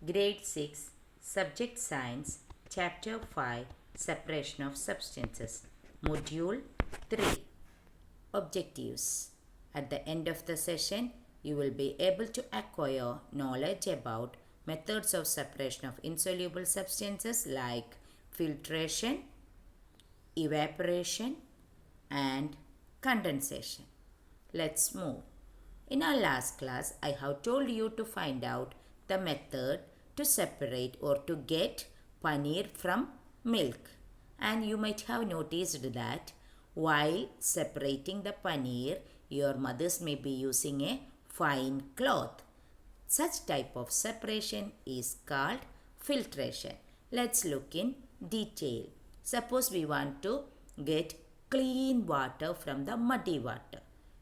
Grade 6, Subject Science, Chapter 5, Separation of Substances, Module 3. Objectives. At the end of the session, you will be able to acquire knowledge about methods of separation of insoluble substances like filtration, evaporation, and condensation. Let's move. In our last class, I have told you to find out the method to separate or to get paneer from milk. And you might have noticed that while separating the paneer, your mothers may be using a fine cloth. Such type of separation is called filtration. Let's look in detail. Suppose we want to get clean water from the muddy water.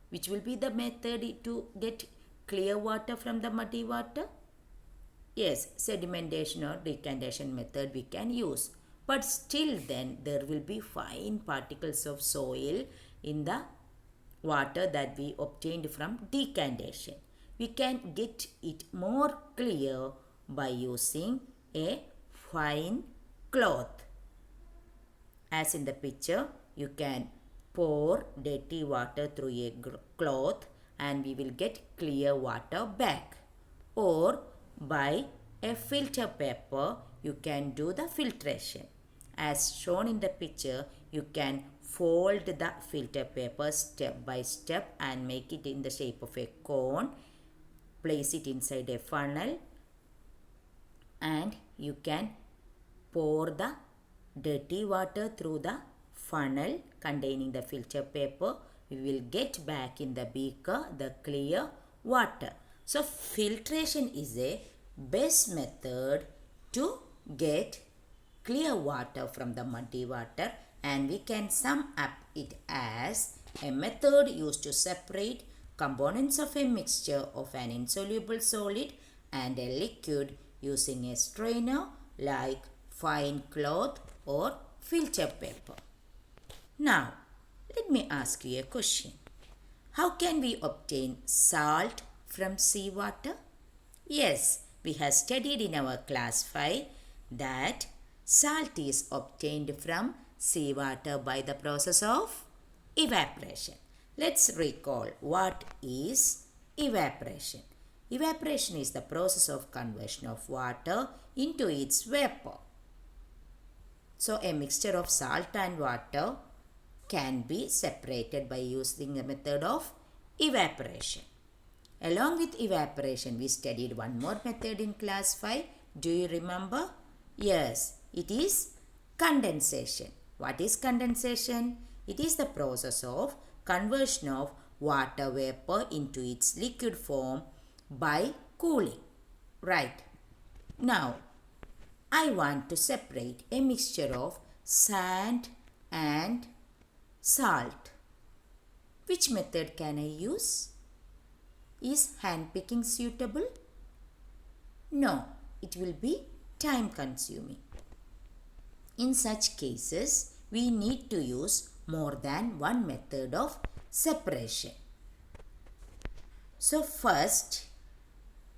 Which will be the method to get clear water from the muddy water? Yes, sedimentation or decantation method we can use. But still then there will be fine particles of soil in the water that we obtained from decantation. We can get it more clear by using a fine cloth. As in the picture, you can pour dirty water through a cloth and we will get clear water back. Or by a filter paper, you can do the filtration. As shown in the picture, you can fold the filter paper step by step and make it in the shape of a cone. Place it inside a funnel and you can pour the dirty water through the funnel containing the filter paper. We will get back in the beaker the clear water. So filtration is a best method to get clear water from the muddy water, and we can sum up it as a method used to separate components of a mixture of an insoluble solid and a liquid using a strainer like fine cloth or filter paper. Now, let me ask you a question. How can we obtain salt from seawater? Yes, we have studied in our class 5 that salt is obtained from seawater by the process of evaporation. Let's recall what is evaporation. Evaporation is the process of conversion of water into its vapor. So a mixture of salt and water can be separated by using the method of evaporation. Along with evaporation, we studied one more method in class 5. Do you remember? Yes, it is condensation. What is condensation? It is the process of conversion of water vapor into its liquid form by cooling. Right. Now, I want to separate a mixture of sand and salt. Which method can I use? Is hand picking suitable? No, it will be time consuming. In such cases, we need to use more than one method of separation. So first,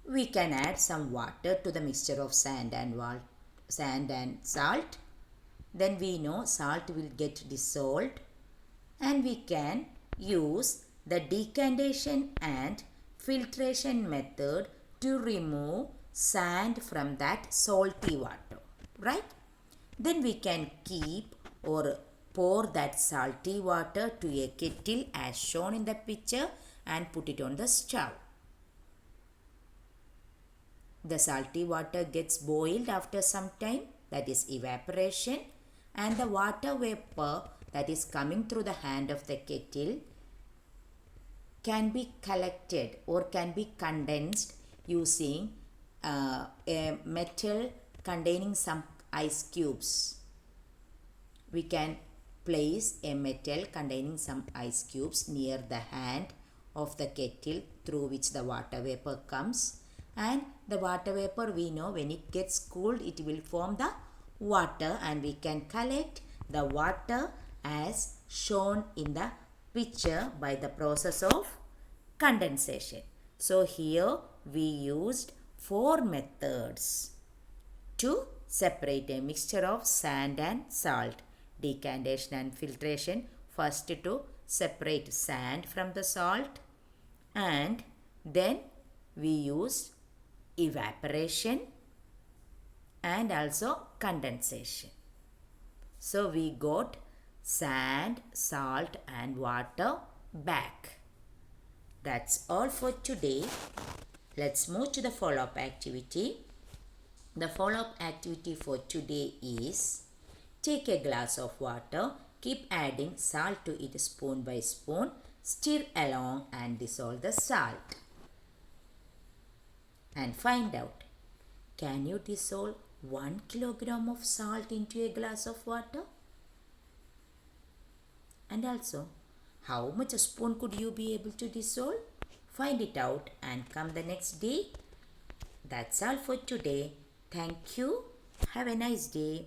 we can add some water to the mixture of sand and salt. Then we know salt will get dissolved and we can use the decantation and filtration method to remove sand from that salty water, right? Then we can keep or pour that salty water to a kettle as shown in the picture and put it on the stove. The salty water gets boiled after some time, that is evaporation, and the water vapor that is coming through the hand of the kettle can be collected or can be condensed using a metal containing some ice cubes. We can place a metal containing some ice cubes near the hand of the kettle through which the water vapor comes, and the water vapor, we know when it gets cooled it will form the water and we can collect the water as shown in the picture by the process of condensation. So here we used 4 methods to separate a mixture of sand and salt. Decantation and filtration. First to separate sand from the salt, and then we use evaporation and also condensation. So we got sand, salt and water back. That's all for today. Let's move to the follow-up activity. The follow-up activity for today is take a glass of water, keep adding salt to it spoon by spoon, stir along and dissolve the salt. And find out, can you dissolve 1 kilogram of salt into a glass of water? And also, how much a spoon could you be able to dissolve? Find it out and come the next day. That's all for today. Thank you. Have a nice day.